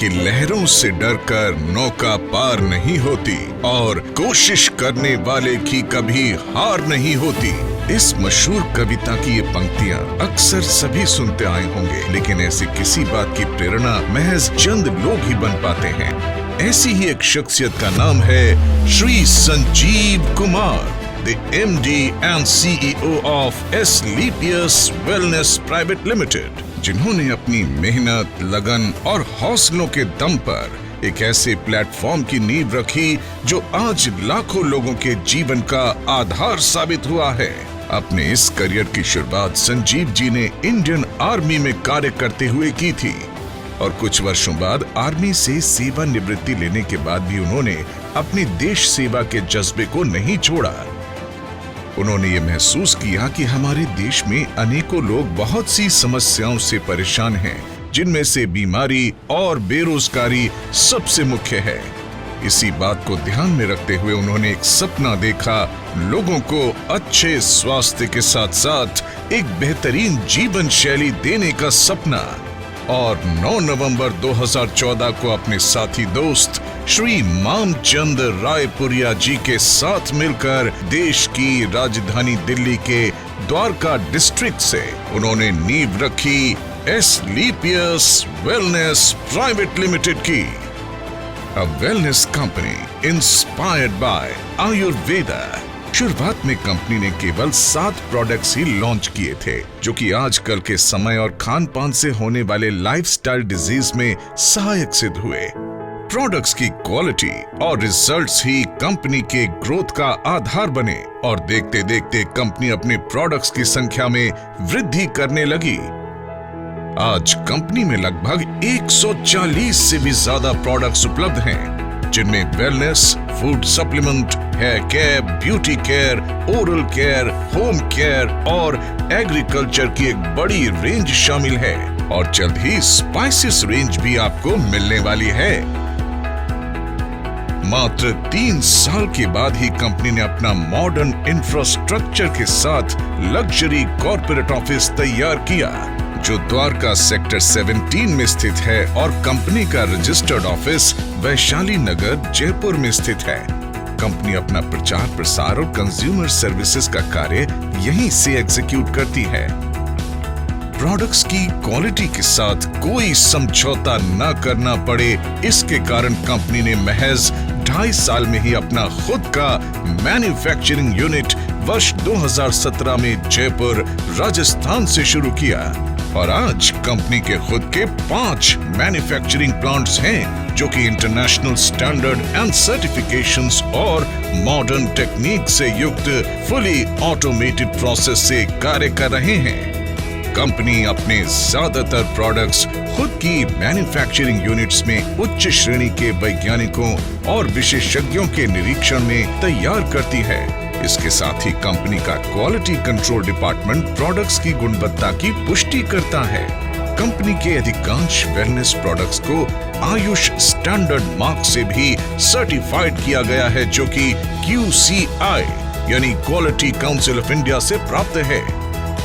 कि लहरों से डरकर नौका पार नहीं होती और कोशिश करने वाले की कभी हार नहीं होती। इस मशहूर कविता की ये पंक्तियां अक्सर सभी सुनते आए होंगे, लेकिन ऐसी किसी बात की प्रेरणा महज चंद लोग ही बन पाते हैं। ऐसी ही एक शख्सियत का नाम है Shri Sanjeev Kumar, the MD and CEO of Sleepius Wellness Private Limited, जिन्होंने अपनी मेहनत, लगन और हौसलों के दम पर एक ऐसे प्लेटफॉर्म की नींव रखी जो आज लाखों लोगों के जीवन का आधार साबित हुआ है। अपने इस करियर की शुरुआत संजीव जी ने इंडियन आर्मी में कार्य करते हुए की थी और कुछ वर्षों बाद आर्मी से सेवानिवृत्ति लेने के बाद भी उन्होंने अपनी देश सेवा के जज्बे को नहीं छोड़ा। उन्होंने ये महसूस किया कि हमारे देश में अनेकों लोग बहुत सी समस्याओं से परेशान हैं, जिनमें से बीमारी और बेरोजगारी सबसे मुख्य है। इसी बात को ध्यान में रखते हुए उन्होंने एक सपना देखा, लोगों को अच्छे स्वास्थ्य के साथ साथ एक बेहतरीन जीवन शैली देने का सपना। और 9 नवंबर 2014 को अपने साथी दोस्त श्री मामचंद रायपुरिया जी के साथ मिलकर देश की राजधानी दिल्ली के द्वारका डिस्ट्रिक्ट से उन्होंने नींव रखी स्लीपियस वेलनेस प्राइवेट लिमिटेड की, अ wellness company inspired by Ayurveda. शुरुआत में कंपनी ने केवल 7 प्रोडक्ट्स ही लॉन्च किए थे, जो कि आजकल के समय और खान पान से होने वाले लाइफस्टाइल डिजीज में सहायक सिद्ध हुए। प्रोडक्ट्स की क्वालिटी और रिजल्ट्स ही कंपनी के ग्रोथ का आधार बने और देखते देखते कंपनी अपने प्रोडक्ट्स की संख्या में वृद्धि करने लगी। आज कंपनी में लगभग 140 से भी ज्यादा प्रोडक्ट्स उपलब्ध हैं, जिनमें wellness, food supplement, hair care, beauty care, oral care, home care और एग्रीकल्चर की एक बड़ी रेंज शामिल है और जल्द ही स्पाइसेस रेंज भी आपको मिलने वाली है। मात्र 3 साल के बाद ही कंपनी ने अपना मॉडर्न इंफ्रास्ट्रक्चर के साथ लग्जरी कॉर्पोरेट ऑफिस तैयार किया, जो द्वारका सेक्टर 17 में स्थित है और कंपनी का रजिस्टर्ड ऑफिस वैशाली नगर जयपुर में स्थित है। कंपनी अपना प्रचार प्रसार और कंज्यूमर सर्विसेज का कार्य यहीं से एग्जीक्यूट करती है। प्रोडक्ट्स की क्वालिटी के साथ कोई समझौता न करना पड़े, इसके कारण कंपनी ने महज 2.5 साल में ही अपना खुद का मैन्युफैक्चरिंग यूनिट वर्ष 2017 में जयपुर, राजस्थान से शुरू किया और आज कंपनी के खुद के 5 मैन्युफैक्चरिंग प्लांट्स हैं, जो कि इंटरनेशनल स्टैंडर्ड एंड सर्टिफिकेशंस और मॉडर्न टेक्निक से युक्त फुली ऑटोमेटेड प्रोसेस से कार्य कर रहे हैं। कंपनी अपने ज्यादातर प्रोडक्ट्स खुद की मैन्युफैक्चरिंग यूनिट्स में उच्च श्रेणी के वैज्ञानिकों और विशेषज्ञों के निरीक्षण में तैयार करती है। इसके साथ ही कंपनी का क्वालिटी कंट्रोल डिपार्टमेंट प्रोडक्ट्स की गुणवत्ता की पुष्टि करता है। कंपनी के अधिकांश वेलनेस प्रोडक्ट्स को आयुष स्टैंडर्ड मार्क से भी सर्टिफाइड किया गया है, जो कि QCI यानी क्वालिटी काउंसिल ऑफ इंडिया से प्राप्त है।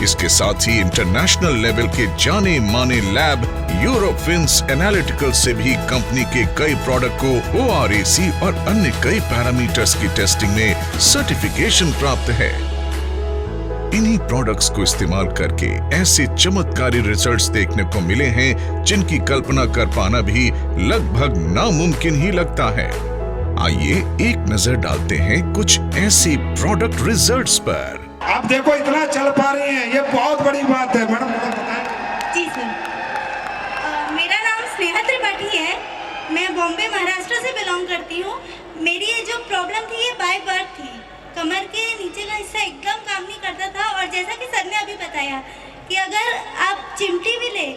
इसके साथ ही इंटरनेशनल लेवल के जाने माने लैब यूरोफिन्स एनालिटिकल से भी कंपनी के कई प्रोडक्ट को ORAC और अन्य कई पैरामीटर्स की टेस्टिंग में सर्टिफिकेशन प्राप्त है। इन्हीं प्रोडक्ट्स को इस्तेमाल करके ऐसे चमत्कारी रिजल्ट्स देखने को मिले हैं, जिनकी कल्पना कर पाना भी लगभग नामुमकिन ही लगता है। आइए एक नजर डालते हैं कुछ ऐसे प्रोडक्ट रिजल्ट्स पर। आप देखो इतना चल पा रही हैं, ये बहुत बड़ी बात है। मैडम बताएं। जी सर, मेरा नाम स्नेहा त्रिपाठी है। मैं बॉम्बे महाराष्ट्र से बिलोंग करती हूँ। मेरी ये जो प्रॉब्लम थी ये बाय बर्थ थी। कमर के नीचे का हिस्सा एकदम काम नहीं करता था और जैसा कि सर ने अभी बताया कि अगर आप चिमटी भी ले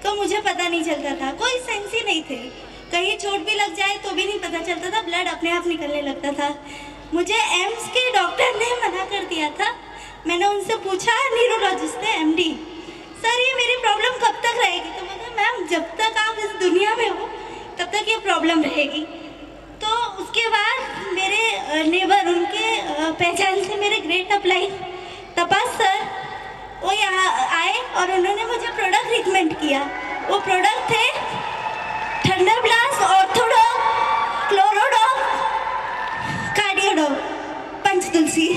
तो मुझे पता नहीं चलता था, कोई सेंस ही नहीं थे। कहीं चोट भी लग जाए तो भी नहीं पता चलता था, ब्लड अपने आप निकलने लगता था। मुझे एम्स के डॉक्टर ने मना कर दिया था। मैंने उनसे पूछा, न्यूरोलॉजिस्ट ने, MD, सर ये मेरी प्रॉब्लम कब तक रहेगी? तो मैं कहा मैम जब तक आप इस दुनिया में हो तब तक ये प्रॉब्लम रहेगी। तो उसके बाद मेरे नेबर, उनके पहचान से मेरे ग्रेट अप्लाई तपास सर, वो यहाँ आए और उन्होंने मुझे प्रोडक्ट रिकमेंड किया। वो प्रोडक्ट थे थंडरब्लास्ट, ऑर्थोडॉक, क्लोरोडॉक, कार्डियोडॉक, पंचतुलसी।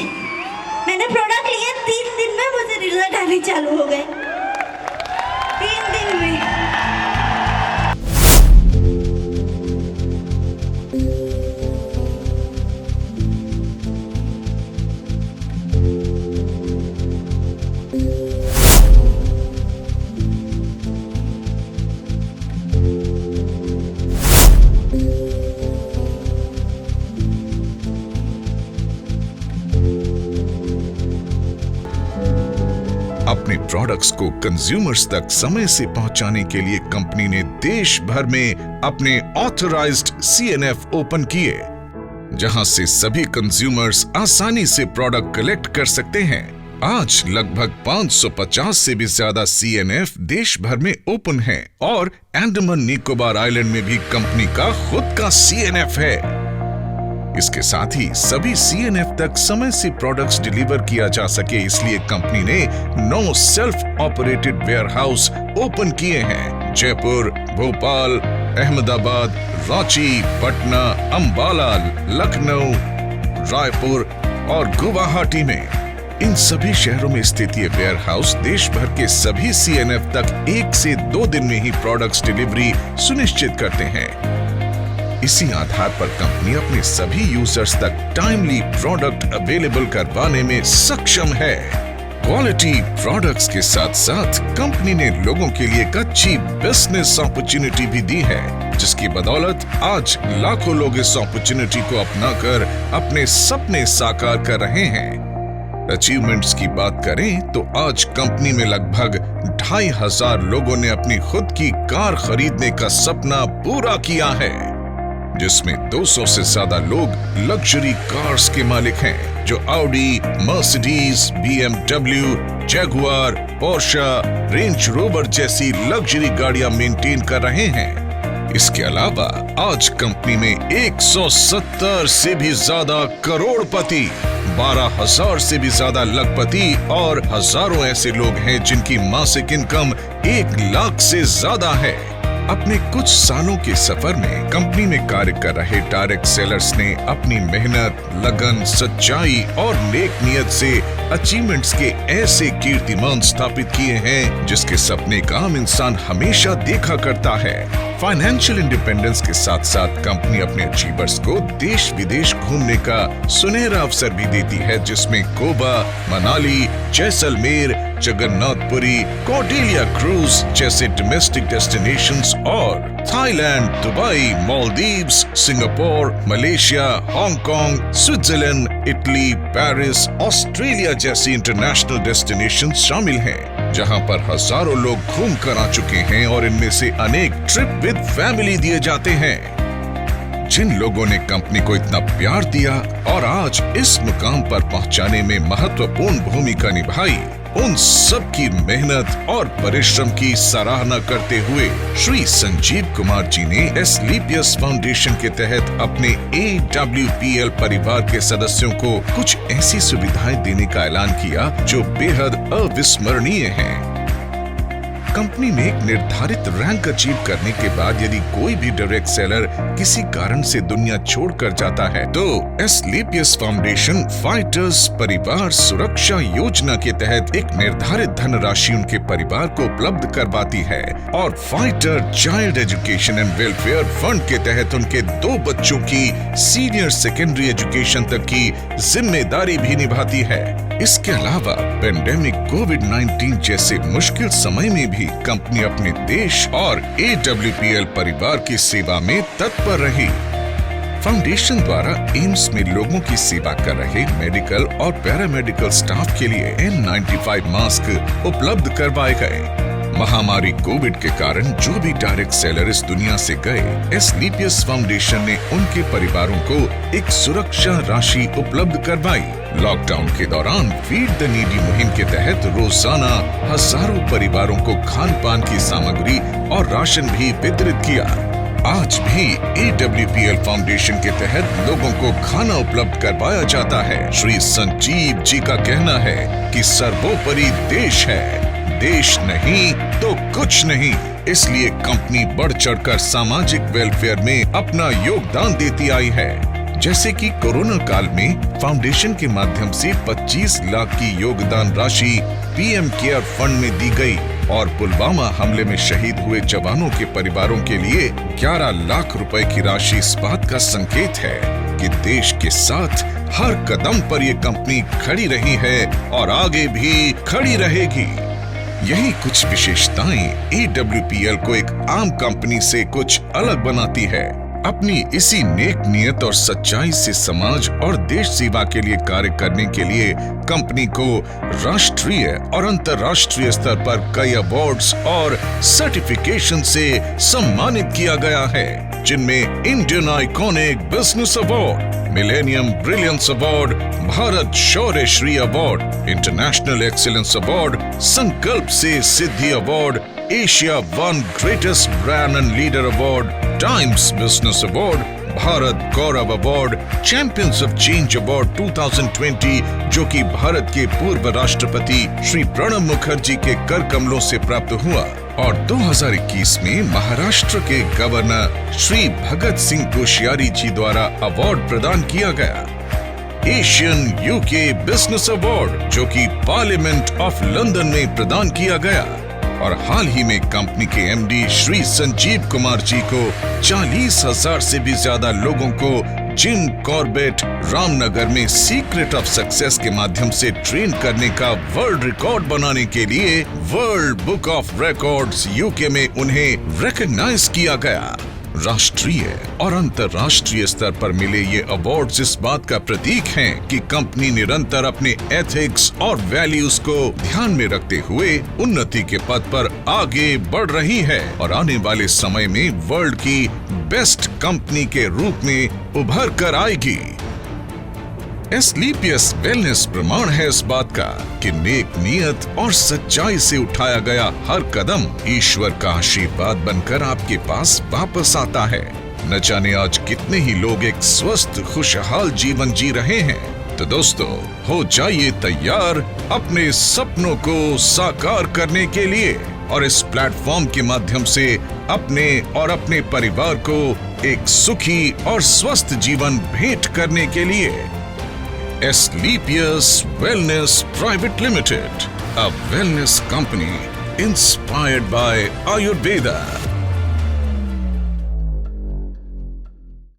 मैंने प्रोडक्ट लिए 3 दिन में मुझे रिजल्ट आने चालू हो गए। 3 दिन में। अपने प्रोडक्ट्स को कंज्यूमर्स तक समय से पहुंचाने के लिए कंपनी ने देश भर में अपने ऑथराइज्ड CNF ओपन किए, जहां से सभी कंज्यूमर्स आसानी से प्रोडक्ट कलेक्ट कर सकते हैं। आज लगभग 550 से भी ज्यादा CNF देश भर में ओपन हैं और अंडमान निकोबार आइलैंड में भी कंपनी का खुद का CNF है। इसके साथ ही सभी CNF तक समय से प्रोडक्ट्स डिलीवर किया जा सके, इसलिए कंपनी ने 9 सेल्फ ऑपरेटेड वेयरहाउस ओपन किए हैं। जयपुर, भोपाल, अहमदाबाद, रांची, पटना, अंबाला, लखनऊ, रायपुर और गुवाहाटी में। इन सभी शहरों में स्थित ये वेयरहाउस देश भर के सभी CNF तक 1 से 2 दिन में ही प्रोडक्ट्स डिलीवरी सुनिश्चित करते हैं। इसी आधार पर कंपनी अपने सभी यूजर्स तक टाइमली प्रोडक्ट अवेलेबल करवाने में सक्षम है। क्वालिटी प्रोडक्ट्स के साथ साथ कंपनी ने लोगों के लिए एक अच्छी बिजनेस अपॉर्चुनिटी भी दी है, जिसकी बदौलत आज लाखों लोग इस अपॉर्चुनिटी को अपनाकर अपने सपने साकार कर रहे हैं। अचीवमेंट्स की बात करें तो आज कंपनी में लगभग 2500 लोगों ने अपनी खुद की कार खरीदने का सपना पूरा किया है, जिसमें 200 से ज्यादा लोग लग्जरी कार्स के मालिक हैं, जो Audi, Mercedes, BMW, Jaguar, Portia, range rover जैसी लग्जरी गाड़ियां मेंटेन कर रहे हैं। इसके अलावा आज कंपनी में 170 से भी ज्यादा करोड़पति, 12,000 से भी ज्यादा लखपति और हजारों ऐसे लोग हैं जिनकी मासिक इनकम 1 लाख से ज्यादा है। अपने कुछ सालों के सफर में कंपनी में कार्य कर रहे डायरेक्ट सेलर्स ने अपनी मेहनत, लगन, सच्चाई और नेक नियत से अचीवमेंट्स के ऐसे कीर्तिमान स्थापित किए हैं जिसके सपने का आम इंसान हमेशा देखा करता है। फाइनेंशियल इंडिपेंडेंस के साथ साथ कंपनी अपने अचीवर्स को देश विदेश घूमने का सुनहरा अवसर भी देती है, जिसमें गोवा, मनाली, जैसलमेर, जगन्नाथपुरी, कौटिल्य क्रूज जैसे डोमेस्टिक डेस्टिनेशंस और Thailand, Dubai, Maldives, Singapore, Malaysia, Hong Kong, Switzerland, Italy, Paris, Australia जैसी इंटरनेशनल डेस्टिनेशंस शामिल हैं, जहां पर हजारों लोग घूम कर आ चुके हैं और इनमें से अनेक ट्रिप विद फैमिली दिए जाते हैं। जिन लोगों ने कंपनी को इतना प्यार दिया और आज इस मुकाम पर पहुंचाने में महत्वपूर्ण भूमिका निभाई, उन सब की मेहनत और परिश्रम की सराहना करते हुए श्री संजीव कुमार जी ने एस्क्लेपियस फाउंडेशन के तहत अपने AWPL परिवार के सदस्यों को कुछ ऐसी सुविधाएं देने का ऐलान किया जो बेहद अविस्मरणीय हैं। कंपनी में एक निर्धारित रैंक अचीव करने के बाद यदि कोई भी डायरेक्ट सेलर किसी कारण से दुनिया छोड़कर जाता है, तो एस्क्लेपियस फाउंडेशन फाइटर्स परिवार सुरक्षा योजना के तहत एक निर्धारित धनराशि उनके परिवार को उपलब्ध करवाती है और fighter child education and welfare fund के तहत उनके 2 बच्चों की सीनियर सेकेंडरी एजुकेशन तक की जिम्मेदारी भी निभाती है। इसके अलावा पेंडेमिक कोविड-19 जैसे मुश्किल समय में भी कंपनी अपने देश और AWPL परिवार की सेवा में तत्पर रही। फाउंडेशन द्वारा एम्स में लोगों की सेवा कर रहे मेडिकल और पैरामेडिकल स्टाफ के लिए N95 मास्क उपलब्ध करवाए गए। महामारी कोविड के कारण जो भी डायरेक्ट सेलर इस दुनिया से गए, एस्क्लेपियस फाउंडेशन ने उनके परिवारों को एक सुरक्षा राशि उपलब्ध करवाई। लॉकडाउन के दौरान फीड द नीडी मुहिम के तहत रोजाना हजारों परिवारों को खान पान की सामग्री और राशन भी वितरित किया। आज भी AWPL फाउंडेशन के तहत लोगों को खाना उपलब्ध करवाया जाता है। श्री संजीव जी का कहना है कि सर्वोपरि देश है, देश नहीं तो कुछ नहीं। इसलिए कंपनी बढ़ चढ़कर सामाजिक वेलफेयर में अपना योगदान देती आई है। जैसे कि कोरोना काल में फाउंडेशन के माध्यम से 25 लाख की योगदान राशि पीएम केयर फंड में दी गई और पुलवामा हमले में शहीद हुए जवानों के परिवारों के लिए 11 लाख रुपए की राशि इस बात का संकेत है कि देश के साथ हर कदम पर ये कंपनी खड़ी रही है और आगे भी खड़ी रहेगी। यही कुछ विशेषताएं AWPL को एक आम कंपनी से कुछ अलग बनाती है। अपनी इसी नेक नियत और सच्चाई से समाज और देश सेवा के लिए कार्य करने के लिए कंपनी को राष्ट्रीय और अंतर्राष्ट्रीय स्तर पर कई अवार्ड्स और सर्टिफिकेशन से सम्मानित किया गया है, जिनमें Indian iconic business award, millennium brilliance award, Bharat Shaurya Shri award, international excellence award, Sankalp से Siddhi award, Asia one greatest brand and leader award, Times business award, Bharat Gaurav award, champions of change award 2020 जो कि भारत के पूर्व राष्ट्रपति श्री प्रणब मुखर्जी के कर कमलों से प्राप्त हुआ, और 2021 में महाराष्ट्र के गवर्नर श्री भगत सिंह कोश्यारी जी द्वारा अवार्ड प्रदान किया गया। एशियन यूके बिजनेस अवार्ड जो कि पार्लियामेंट ऑफ लंदन में प्रदान किया गया, और हाल ही में कंपनी के एमडी श्री संजीव कुमार जी को 40,000 से भी ज्यादा लोगों को जिम कॉर्बेट रामनगर में सीक्रेट ऑफ सक्सेस के माध्यम से ट्रेन करने का वर्ल्ड रिकॉर्ड बनाने के लिए world book of records UK में उन्हें रिकॉग्नाइज किया गया। राष्ट्रीय और अंतर्राष्ट्रीय स्तर पर मिले ये अवार्ड्स इस बात का प्रतीक हैं कि कंपनी निरंतर अपने एथिक्स और वैल्यूज को ध्यान में रखते हुए उन्नति के पथ पर आगे बढ़ रही है और आने वाले समय में वर्ल्ड की बेस्ट कंपनी के रूप में उभर कर आएगी। एस्क्लेपियस वेलनेस प्रमाण है इस बात का कि नेक नियत और सच्चाई से उठाया गया हर कदम ईश्वर का आशीर्वाद बनकर आपके पास वापस आता है। न जाने आज कितने ही लोग एक स्वस्थ खुशहाल जीवन जी रहे हैं। तो दोस्तों, हो जाइए तैयार अपने सपनों को साकार करने के लिए और इस प्लेटफॉर्म के माध्यम से अपने और अपने परिवार को एक सुखी और स्वस्थ जीवन भेंट करने के लिए। Asclepius Wellness Private Limited, a wellness company inspired by Ayurveda.